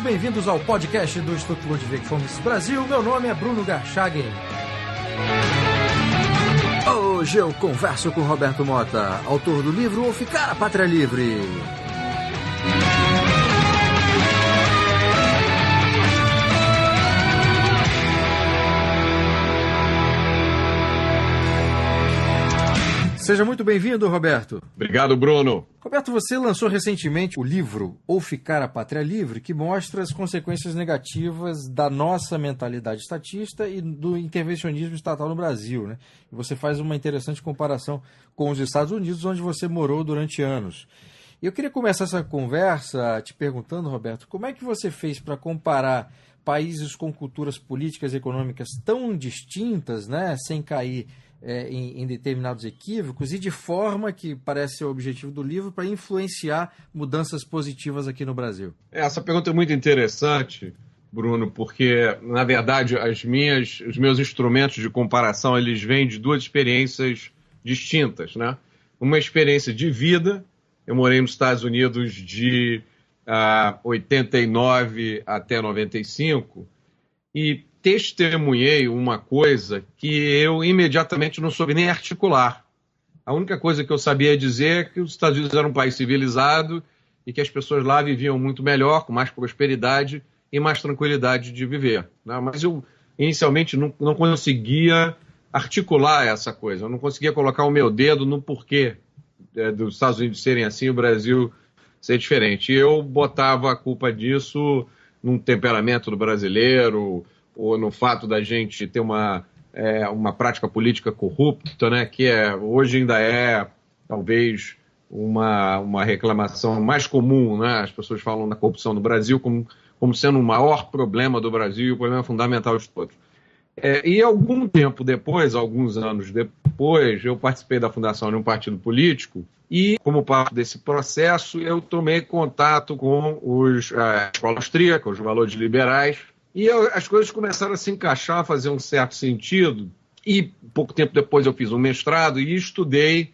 bem-vindos ao podcast do Instituto Ludwig Fomes Brasil. Meu nome é Bruno Garchagen. Hoje eu converso com Roberto Mota, autor do livro Ou Ficar a Pátria Livre. Seja muito bem-vindo, Roberto. Obrigado, Bruno. Roberto, você lançou recentemente o livro Ou Ficar a Pátria Livre, que mostra as consequências negativas da nossa mentalidade estatista e do intervencionismo estatal no Brasil, né? E você faz uma interessante comparação com os Estados Unidos, onde você morou durante anos. E eu queria começar essa conversa te perguntando, Roberto, como é que você fez para comparar países com culturas políticas e econômicas tão distintas, né, sem cair em determinados equívocos e de forma que parece ser o objetivo do livro para influenciar mudanças positivas aqui no Brasil? Essa pergunta é muito interessante, Bruno, porque, na verdade, os meus instrumentos de comparação, eles vêm de duas experiências distintas, né? Uma experiência de vida, eu morei nos Estados Unidos de 89 até 95 e testemunhei uma coisa que eu imediatamente não soube nem articular. A única coisa que eu sabia dizer é que os Estados Unidos eram um país civilizado e que as pessoas lá viviam muito melhor, com mais prosperidade e mais tranquilidade de viver, né? Mas eu, inicialmente, não conseguia articular essa coisa. Eu não conseguia colocar o meu dedo no porquê dos Estados Unidos serem assim e o Brasil ser diferente. E eu botava a culpa disso num temperamento do brasileiro, ou no fato da gente ter uma prática política corrupta, né, que hoje ainda é, talvez, uma reclamação mais comum, né? As pessoas falam da corrupção no Brasil como sendo o maior problema do Brasil e o problema fundamental de todos. E algum tempo depois, alguns anos depois, eu participei da fundação de um partido político e, como parte desse processo, eu tomei contato com a escola austríaca, os valores liberais, e as coisas começaram a se encaixar, a fazer um certo sentido. E pouco tempo depois eu fiz um mestrado e estudei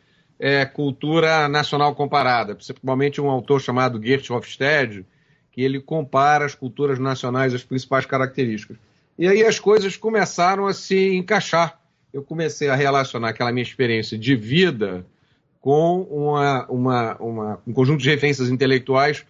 cultura nacional comparada, principalmente um autor chamado Geert Hofstede, que ele compara as culturas nacionais, as principais características. E aí as coisas começaram a se encaixar. Eu comecei a relacionar aquela minha experiência de vida com um conjunto de referências intelectuais.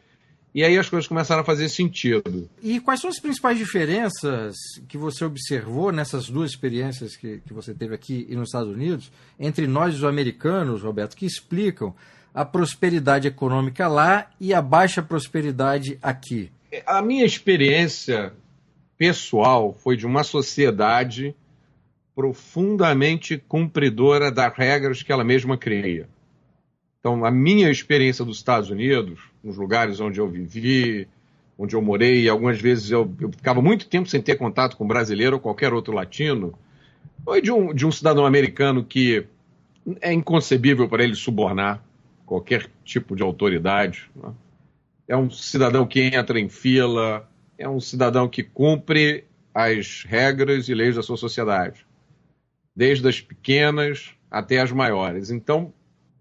E aí as coisas começaram a fazer sentido. E quais são as principais diferenças que você observou nessas duas experiências que você teve aqui e nos Estados Unidos, entre nós e os americanos, Roberto, que explicam a prosperidade econômica lá e a baixa prosperidade aqui? A minha experiência pessoal foi de uma sociedade profundamente cumpridora das regras que ela mesma cria. Então, a minha experiência dos Estados Unidos, nos lugares onde eu vivi, onde eu morei, e algumas vezes eu ficava muito tempo sem ter contato com brasileiro ou qualquer outro latino, foi de um cidadão americano que é inconcebível para ele subornar qualquer tipo de autoridade, né? É um cidadão que entra em fila, é um cidadão que cumpre as regras e leis da sua sociedade, desde as pequenas até as maiores. Então,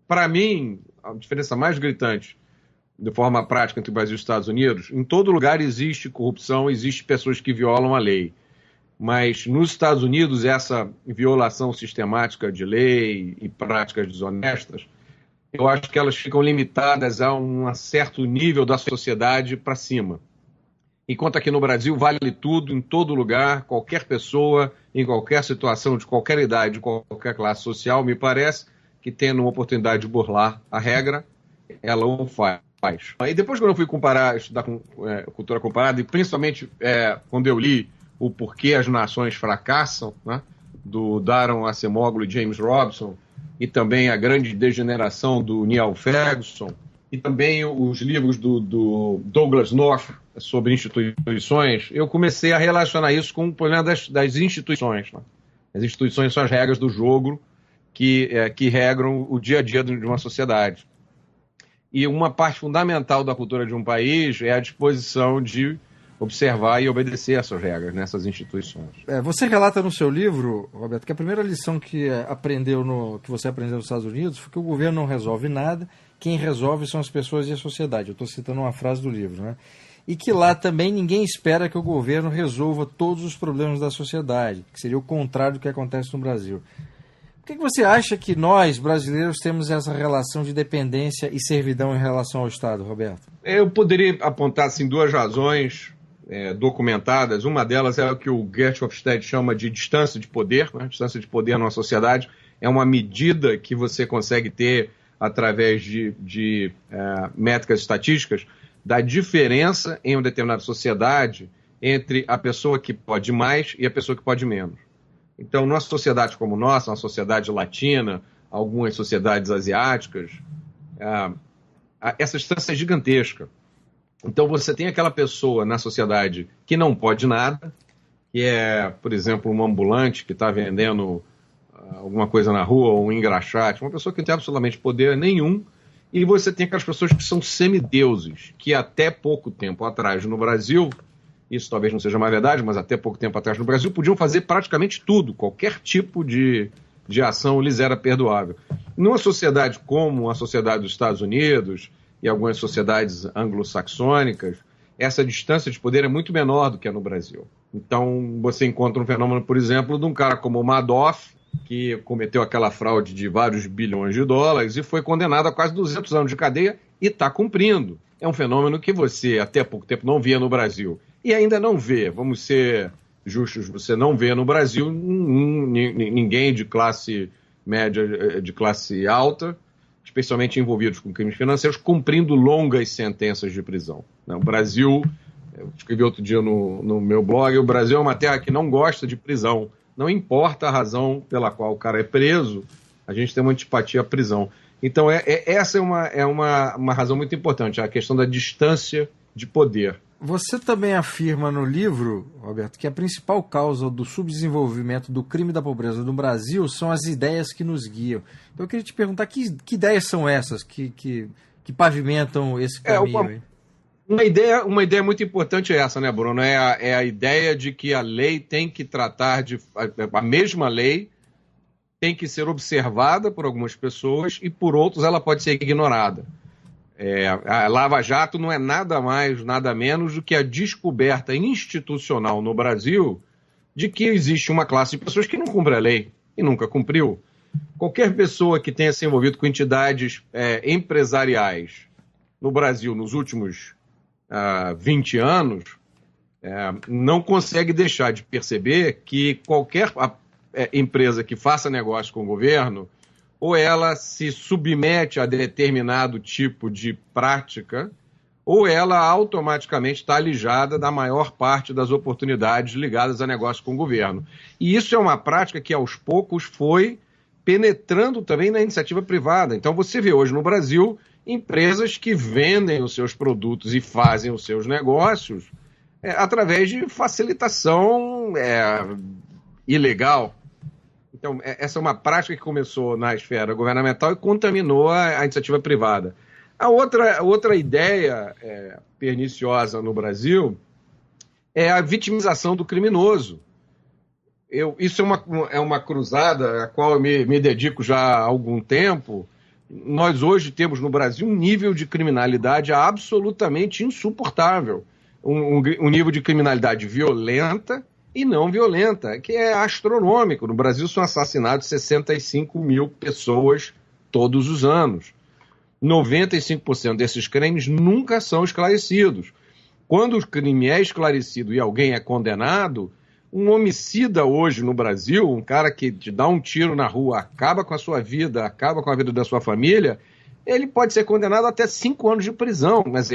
para mim, a diferença mais gritante, de forma prática, entre o Brasil e os Estados Unidos, em todo lugar existe corrupção, existe pessoas que violam a lei. Mas nos Estados Unidos, essa violação sistemática de lei e práticas desonestas, eu acho que elas ficam limitadas a um certo nível da sociedade para cima. Enquanto aqui no Brasil vale tudo, em todo lugar, qualquer pessoa, em qualquer situação, de qualquer idade, de qualquer classe social, me parece que tendo uma oportunidade de burlar a regra, ela o faz. E depois, quando eu fui estudar cultura comparada, e principalmente quando eu li O Porquê as Nações Fracassam, né, do Daron Acemoglu e James Robson, e também A Grande Degeneração do Niall Ferguson, e também os livros do Douglas North sobre instituições, eu comecei a relacionar isso com o problema das instituições, né? As instituições são as regras do jogo que regram o dia a dia de uma sociedade. E uma parte fundamental da cultura de um país é a disposição de observar e obedecer essas regras, nessas instituições. Você relata no seu livro, Roberto, que a primeira lição que você aprendeu nos Estados Unidos foi que o governo não resolve nada, quem resolve são as pessoas e a sociedade. Eu estou citando uma frase do livro, né? E que lá também ninguém espera que o governo resolva todos os problemas da sociedade, que seria o contrário do que acontece no Brasil. Por que você acha que nós, brasileiros, temos essa relação de dependência e servidão em relação ao Estado, Roberto? Eu poderia apontar assim, duas razões documentadas. Uma delas é o que o Gert Hofstede chama de distância de poder. Né? Distância de poder numa sociedade é uma medida que você consegue ter através de métricas estatísticas da diferença em uma determinada sociedade entre a pessoa que pode mais e a pessoa que pode menos. Então, numa sociedade como nossa, uma sociedade latina, algumas sociedades asiáticas, essa distância é gigantesca. Então, você tem aquela pessoa na sociedade que não pode nada, que é, por exemplo, um ambulante que está vendendo alguma coisa na rua, ou um engraxate, uma pessoa que não tem absolutamente poder nenhum. E você tem aquelas pessoas que são semideuses, que até pouco tempo atrás no Brasil, isso talvez não seja mais verdade, mas até pouco tempo atrás no Brasil, podiam fazer praticamente tudo, qualquer tipo de ação lhes era perdoável. Numa sociedade como a sociedade dos Estados Unidos e algumas sociedades anglo-saxônicas, essa distância de poder é muito menor do que é no Brasil. Então você encontra um fenômeno, por exemplo, de um cara como o Madoff, que cometeu aquela fraude de vários bilhões de dólares e foi condenado a quase 200 anos de cadeia e está cumprindo. É um fenômeno que você, até pouco tempo, não via no Brasil. E ainda não vê, vamos ser justos, você não vê no Brasil ninguém de classe média, de classe alta, especialmente envolvidos com crimes financeiros, cumprindo longas sentenças de prisão. O Brasil, eu escrevi outro dia no meu blog, o Brasil é uma terra que não gosta de prisão. Não importa a razão pela qual o cara é preso, a gente tem uma antipatia à prisão. Então, essa é uma razão muito importante, a questão da distância de poder. Você também afirma no livro, Roberto, que a principal causa do subdesenvolvimento do crime e da pobreza no Brasil são as ideias que nos guiam. Então, eu queria te perguntar que ideias são essas que pavimentam esse caminho? Uma ideia muito importante é essa, né, Bruno? É a ideia de que a lei tem que tratar a mesma lei tem que ser observada por algumas pessoas e por outros ela pode ser ignorada. A Lava Jato não é nada mais, nada menos do que a descoberta institucional no Brasil de que existe uma classe de pessoas que não cumpre a lei e nunca cumpriu. Qualquer pessoa que tenha se envolvido com entidades empresariais no Brasil nos últimos 20 anos, não consegue deixar de perceber que qualquer empresa que faça negócio com o governo, ou ela se submete a determinado tipo de prática, ou ela automaticamente está alijada da maior parte das oportunidades ligadas a negócio com o governo. E isso é uma prática que, aos poucos, foi penetrando também na iniciativa privada. Então, você vê hoje no Brasil empresas que vendem os seus produtos e fazem os seus negócios através de facilitação ilegal. Então, essa é uma prática que começou na esfera governamental e contaminou a iniciativa privada. A outra ideia perniciosa no Brasil é a vitimização do criminoso. Isso é uma cruzada a qual eu me dedico já há algum tempo. Nós hoje temos no Brasil um nível de criminalidade absolutamente insuportável. Um nível de criminalidade violenta e não violenta, que é astronômico. No Brasil são assassinados 65 mil pessoas todos os anos. 95% desses crimes nunca são esclarecidos. Quando o crime é esclarecido e alguém é condenado, um homicida hoje no Brasil, um cara que te dá um tiro na rua, acaba com a sua vida, acaba com a vida da sua família, ele pode ser condenado até 5 anos de prisão, mas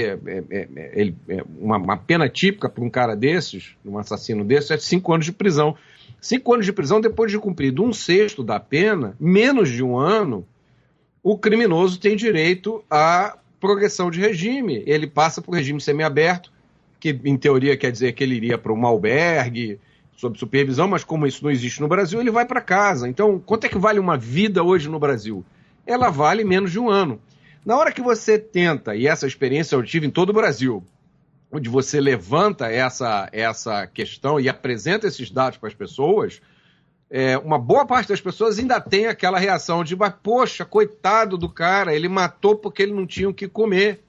uma pena típica para um cara desses, um assassino desses, é 5 anos de prisão. 5 anos de prisão, depois de cumprido 1/6 da pena, menos de 1 ano, o criminoso tem direito à progressão de regime. Ele passa para o regime semiaberto, que em teoria quer dizer que ele iria para um albergue, sob supervisão, mas como isso não existe no Brasil, ele vai para casa. Então, quanto é que vale uma vida hoje no Brasil? Ela vale menos de 1 ano. Na hora que você tenta, e essa experiência eu tive em todo o Brasil, onde você levanta essa questão e apresenta esses dados para as pessoas, uma boa parte das pessoas ainda tem aquela reação de, mas, poxa, coitado do cara, ele matou porque ele não tinha o que comer.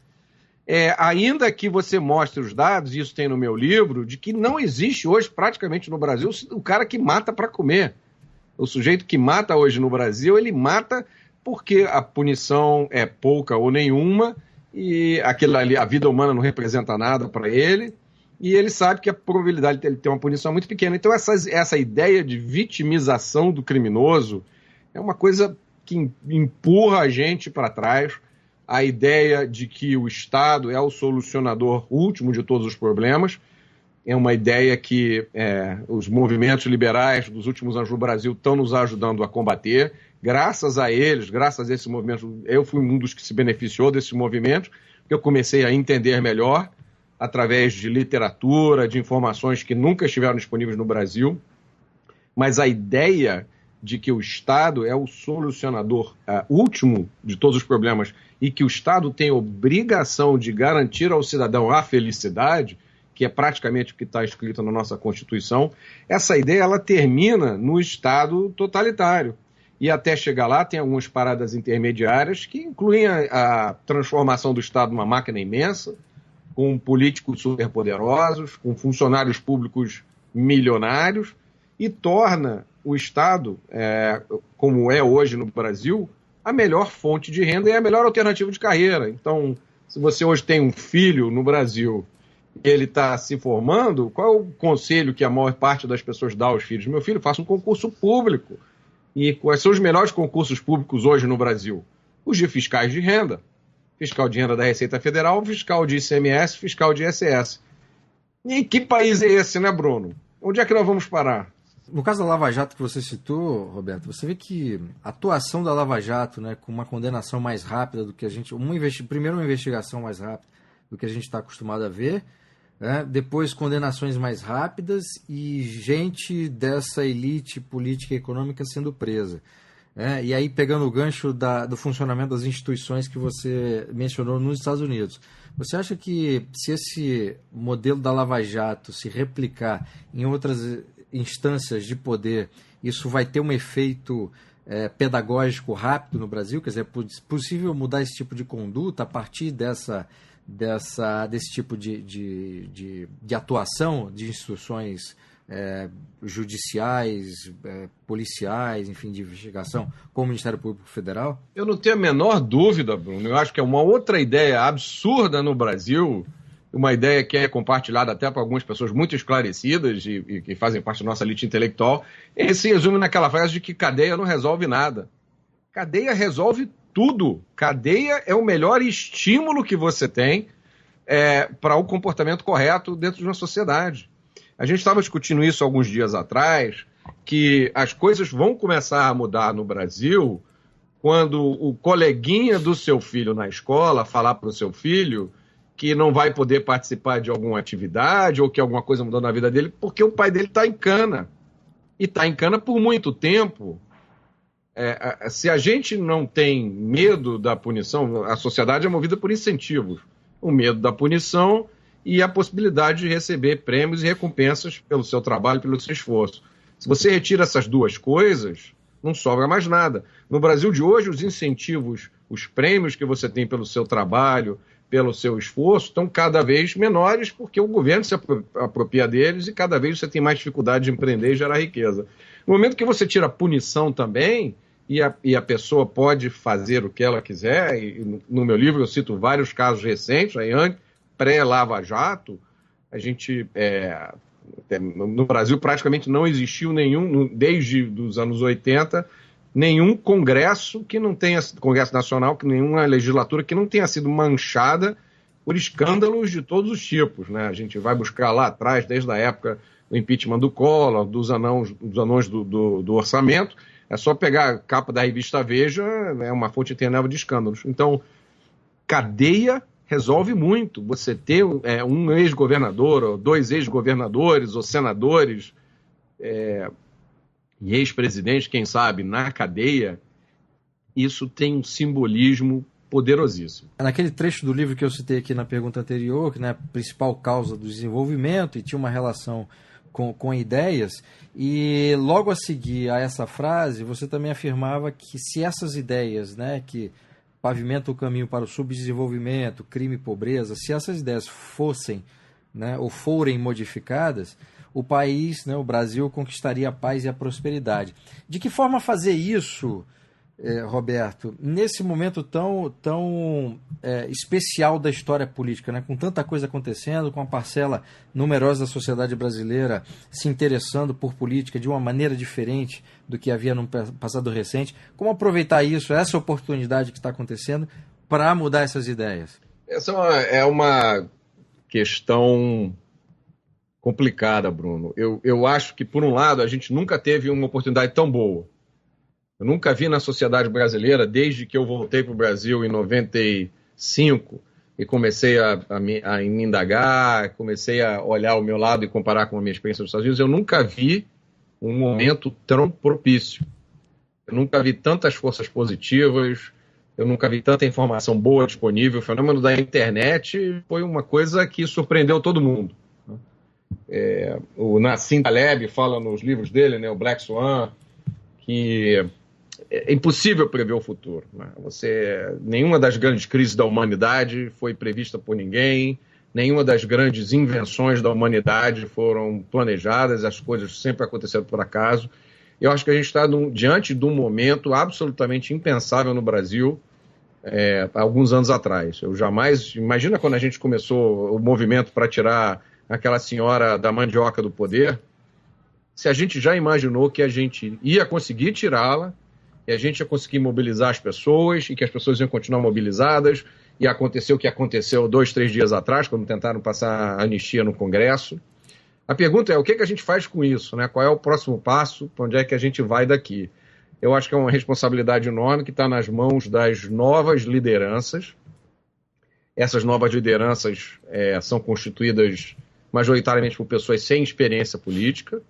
Ainda que você mostre os dados, e isso tem no meu livro, de que não existe hoje, praticamente no Brasil, o cara que mata para comer. O sujeito que mata hoje no Brasil, ele mata porque a punição é pouca ou nenhuma, e aquilo ali, a vida humana não representa nada para ele, e ele sabe que a probabilidade de ele ter uma punição é muito pequena. Então essa ideia de vitimização do criminoso é uma coisa que empurra a gente para trás. A ideia de que o Estado é o solucionador último de todos os problemas é uma ideia que os movimentos liberais dos últimos anos no Brasil estão nos ajudando a combater. Graças a eles, graças a esse movimento, eu fui um dos que se beneficiou desse movimento, porque eu comecei a entender melhor, através de literatura, de informações que nunca estiveram disponíveis no Brasil. Mas a ideia de que o Estado é o solucionador último de todos os problemas e que o Estado tem obrigação de garantir ao cidadão a felicidade, que é praticamente o que está escrito na nossa Constituição, essa ideia ela termina no Estado totalitário. E até chegar lá tem algumas paradas intermediárias que incluem a transformação do Estado numa máquina imensa, com políticos superpoderosos, com funcionários públicos milionários, e torna o Estado, como é hoje no Brasil, a melhor fonte de renda e a melhor alternativa de carreira. Então, se você hoje tem um filho no Brasil e ele está se formando, qual é o conselho que a maior parte das pessoas dá aos filhos? Meu filho, faça um concurso público. E quais são os melhores concursos públicos hoje no Brasil? Os de fiscais de renda. Fiscal de renda da Receita Federal, fiscal de ICMS, fiscal de ISS. E que país é esse, né, Bruno? Onde é que nós vamos parar? No caso da Lava Jato que você citou, Roberto, você vê que a atuação da Lava Jato, né, com uma condenação mais rápida do que a gente... Primeiro uma investigação mais rápida do que a gente está acostumado a ver, né, depois condenações mais rápidas e gente dessa elite política e econômica sendo presa. E aí pegando o gancho do funcionamento das instituições que você mencionou nos Estados Unidos. Você acha que se esse modelo da Lava Jato se replicar em outras instâncias de poder, isso vai ter um efeito pedagógico rápido no Brasil? Quer dizer, é possível mudar esse tipo de conduta a partir desse tipo de atuação de instituições judiciais, policiais, enfim, de investigação, como o Ministério Público Federal? Eu não tenho a menor dúvida, Bruno. Eu acho que é uma outra ideia absurda no Brasil, uma ideia que é compartilhada até por algumas pessoas muito esclarecidas e que fazem parte da nossa elite intelectual. Ele se resume naquela frase de que cadeia não resolve nada. Cadeia resolve tudo. Cadeia é o melhor estímulo que você tem para o comportamento correto dentro de uma sociedade. A gente estava discutindo isso alguns dias atrás, que as coisas vão começar a mudar no Brasil quando o coleguinha do seu filho na escola falar para o seu filho que não vai poder participar de alguma atividade ou que alguma coisa mudou na vida dele porque o pai dele está em cana. E está em cana por muito tempo. Se a gente não tem medo da punição, a sociedade é movida por incentivos. O medo da punição e a possibilidade de receber prêmios e recompensas pelo seu trabalho, pelo seu esforço. Se você retira essas duas coisas, não sobra mais nada. No Brasil de hoje, os incentivos, os prêmios que você tem pelo seu trabalho, pelo seu esforço, estão cada vez menores porque o governo se apropria deles e cada vez você tem mais dificuldade de empreender e gerar riqueza. No momento que você tira a punição também, e a pessoa pode fazer o que ela quiser, e no meu livro eu cito vários casos recentes, pré-Lava Jato, a gente, no Brasil praticamente não existiu desde os anos 80, nenhum Congresso que não tenha, Congresso Nacional, que nenhuma legislatura que não tenha sido manchada por escândalos de todos os tipos, né? A gente vai buscar lá atrás, desde a época do impeachment do Collor, dos anões do orçamento, é só pegar a capa da revista Veja, é uma fonte interminável de escândalos. Então, cadeia resolve muito. Você ter um ex-governador, ou dois ex-governadores, ou senadores, e ex-presidentes, quem sabe, na cadeia, isso tem um simbolismo poderosíssimo. Naquele trecho do livro que eu citei aqui na pergunta anterior, que é a principal causa do desenvolvimento, e tinha uma relação com ideias, e logo a seguir a essa frase, você também afirmava que se essas ideias, né, que pavimentam o caminho para o subdesenvolvimento, crime e pobreza, se essas ideias fossem, né, ou forem modificadas, o país, né, o Brasil, conquistaria a paz e a prosperidade. De que forma fazer isso, Roberto, nesse momento tão especial da história política, né? Com tanta coisa acontecendo, com a parcela numerosa da sociedade brasileira se interessando por política de uma maneira diferente do que havia no passado recente? Como aproveitar isso, essa oportunidade que está acontecendo, para mudar essas ideias? Essa é uma questão complicada, Bruno. Eu acho que, por um lado, a gente nunca teve uma oportunidade tão boa. Eu nunca vi na sociedade brasileira, desde que eu voltei para o Brasil em 95 e comecei a me indagar, comecei a olhar ao meu lado e comparar com a minha experiência nos Estados Unidos, eu nunca vi um momento tão propício. Eu nunca vi tantas forças positivas, eu nunca vi tanta informação boa disponível. O fenômeno da internet foi uma coisa que surpreendeu todo mundo. O Nassim Taleb fala nos livros dele, né, o Black Swan, que é impossível prever o futuro, né? Nenhuma das grandes crises da humanidade foi prevista por ninguém, nenhuma das grandes invenções da humanidade foram planejadas, as coisas sempre aconteceram por acaso. Eu acho que a gente está diante de um momento absolutamente impensável no Brasil, há alguns anos atrás. Eu jamais... Imagina quando a gente começou o movimento para tirar aquela senhora da mandioca do poder, se a gente já imaginou que a gente ia conseguir tirá-la, e a gente ia conseguir mobilizar as pessoas, e que as pessoas iam continuar mobilizadas, e aconteceu o que aconteceu 2, 3 dias atrás, quando tentaram passar a anistia no Congresso. A pergunta é, o que a gente faz com isso, né? Qual é o próximo passo, para onde é que a gente vai daqui? Eu acho que é uma responsabilidade enorme que está nas mãos das novas lideranças. Essas novas lideranças são constituídas majoritariamente por pessoas sem experiência política,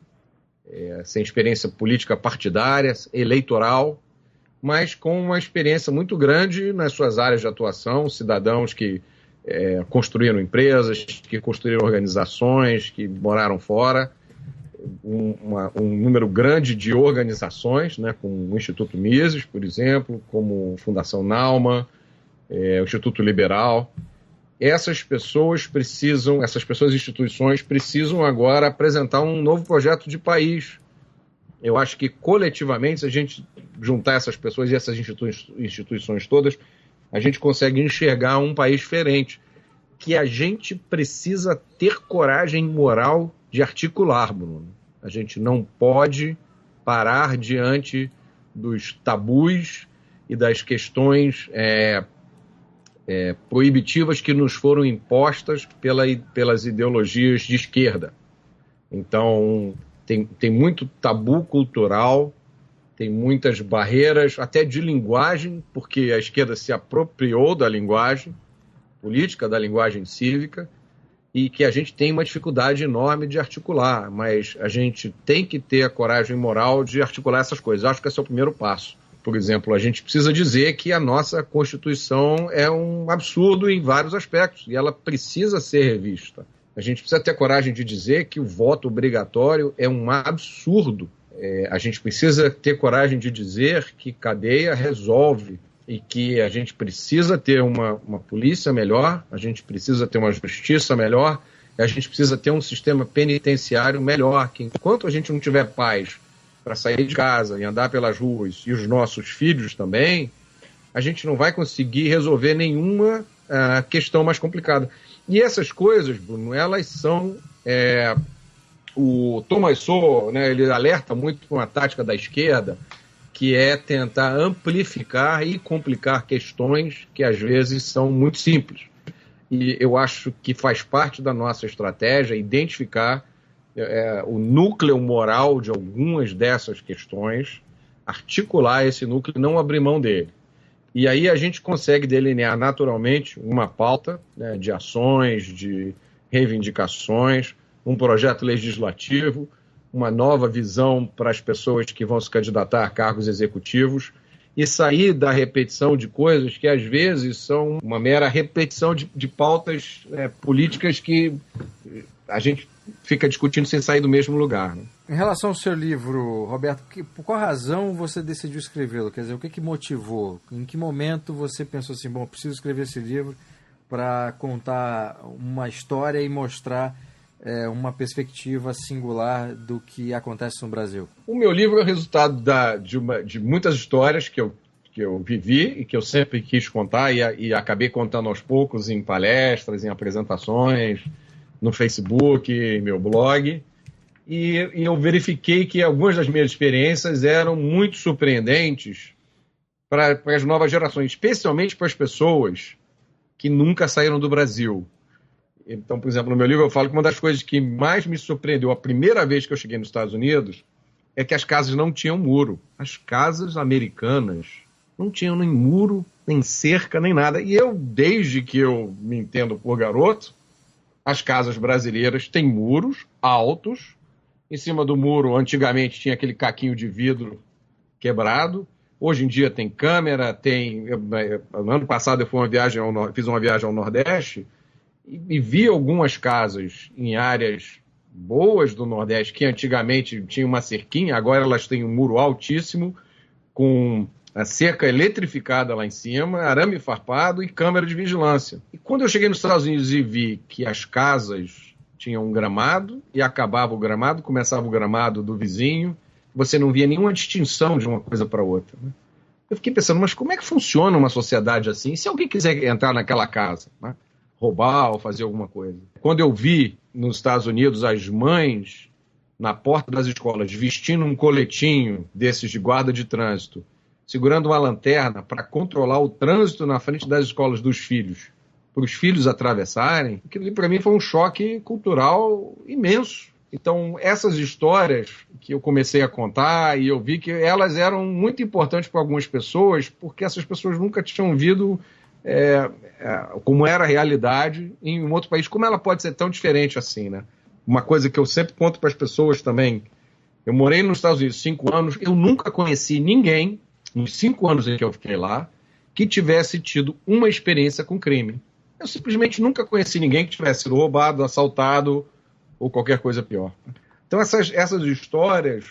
sem experiência política partidária, eleitoral, mas com uma experiência muito grande nas suas áreas de atuação, cidadãos que construíram empresas, que construíram organizações, que moraram fora, um número grande de organizações, né, como o Instituto Mises, por exemplo, como Fundação Naumann, o Instituto Liberal. Essas pessoas e instituições precisam agora apresentar um novo projeto de país. Eu acho que coletivamente, se a gente juntar essas pessoas e essas instituições todas, a gente consegue enxergar um país diferente, que a gente precisa ter coragem moral de articular, Bruno. A gente não pode parar diante dos tabus e das questões proibitivas que nos foram impostas pelas ideologias de esquerda. Então, tem muito tabu cultural, tem muitas barreiras, até de linguagem, porque a esquerda se apropriou da linguagem política, da linguagem cívica, e que a gente tem uma dificuldade enorme de articular, mas a gente tem que ter a coragem moral de articular essas coisas. Acho que esse é o primeiro passo. Por exemplo, a gente precisa dizer que a nossa Constituição é um absurdo em vários aspectos, e ela precisa ser revista. A gente precisa ter coragem de dizer que o voto obrigatório é um absurdo. A gente precisa ter coragem de dizer que cadeia resolve e que a gente precisa ter uma polícia melhor, a gente precisa ter uma justiça melhor, e a gente precisa ter um sistema penitenciário melhor, que enquanto a gente não tiver paz para sair de casa e andar pelas ruas, e os nossos filhos também, a gente não vai conseguir resolver nenhuma questão mais complicada. E essas coisas, Bruno, elas são... o Thomas Sowell, né, ele alerta muito para uma tática da esquerda, que é tentar amplificar e complicar questões que às vezes são muito simples. E eu acho que faz parte da nossa estratégia identificar o núcleo moral de algumas dessas questões, articular esse núcleo e não abrir mão dele. E aí a gente consegue delinear naturalmente uma pauta, né, de ações, de reivindicações, um projeto legislativo, uma nova visão para as pessoas que vão se candidatar a cargos executivos e sair da repetição de coisas que às vezes são uma mera repetição de pautas políticas que a gente fica discutindo sem sair do mesmo lugar. Né? Em relação ao seu livro, Roberto, por qual razão você decidiu escrevê-lo? Quer dizer, o que motivou? Em que momento você pensou assim, bom, preciso escrever esse livro para contar uma história e mostrar uma perspectiva singular do que acontece no Brasil? O meu livro é o resultado de muitas histórias que eu vivi e que eu sempre quis contar e acabei contando aos poucos em palestras, em apresentações, no Facebook, em meu blog. E eu verifiquei que algumas das minhas experiências eram muito surpreendentes para as novas gerações, especialmente para as pessoas que nunca saíram do Brasil. Então, por exemplo, no meu livro eu falo que uma das coisas que mais me surpreendeu a primeira vez que eu cheguei nos Estados Unidos é que as casas não tinham muro. As casas americanas não tinham nem muro, nem cerca, nem nada. E eu, desde que eu me entendo por garoto, as casas brasileiras têm muros altos. Em cima do muro, antigamente, tinha aquele caquinho de vidro quebrado. Hoje em dia tem câmera, no ano passado eu fiz uma viagem ao Nordeste e vi algumas casas em áreas boas do Nordeste que antigamente tinham uma cerquinha, agora elas têm um muro altíssimo com a cerca eletrificada lá em cima, arame farpado e câmera de vigilância. E quando eu cheguei nos Estados Unidos e vi que as casas tinham um gramado e acabava o gramado, começava o gramado do vizinho, você não via nenhuma distinção de uma coisa para outra. Né? Eu fiquei pensando, mas como é que funciona uma sociedade assim? Se alguém quiser entrar naquela casa, né? Roubar ou fazer alguma coisa. Quando eu vi nos Estados Unidos as mães na porta das escolas vestindo um coletinho desses de guarda de trânsito, segurando uma lanterna para controlar o trânsito na frente das escolas dos filhos, para os filhos atravessarem, aquilo para mim foi um choque cultural imenso. Então, essas histórias que eu comecei a contar e eu vi que elas eram muito importantes para algumas pessoas, porque essas pessoas nunca tinham visto como era a realidade em um outro país, como ela pode ser tão diferente assim, né? Uma coisa que eu sempre conto para as pessoas também, eu morei nos Estados Unidos 5 anos, eu nunca conheci ninguém, nos 5 anos em que eu fiquei lá, que tivesse tido uma experiência com crime. Eu simplesmente nunca conheci ninguém que tivesse sido roubado, assaltado ou qualquer coisa pior. Então essas histórias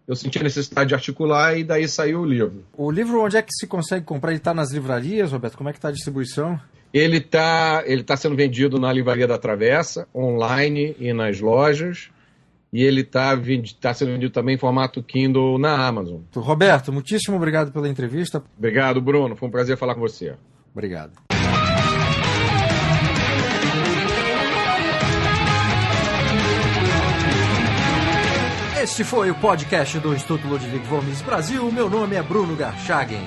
eu senti a necessidade de articular e daí saiu o livro. O livro, onde é que se consegue comprar? Ele está nas livrarias, Roberto? Como é que está a distribuição? Ele tá sendo vendido na Livraria da Travessa, online e nas lojas. E ele está sendo vendido também em formato Kindle na Amazon. Roberto, muitíssimo obrigado pela entrevista. Obrigado, Bruno. Foi um prazer falar com você. Obrigado. Este foi o podcast do Instituto Ludwig von Mises Brasil. Meu nome é Bruno Garchagen.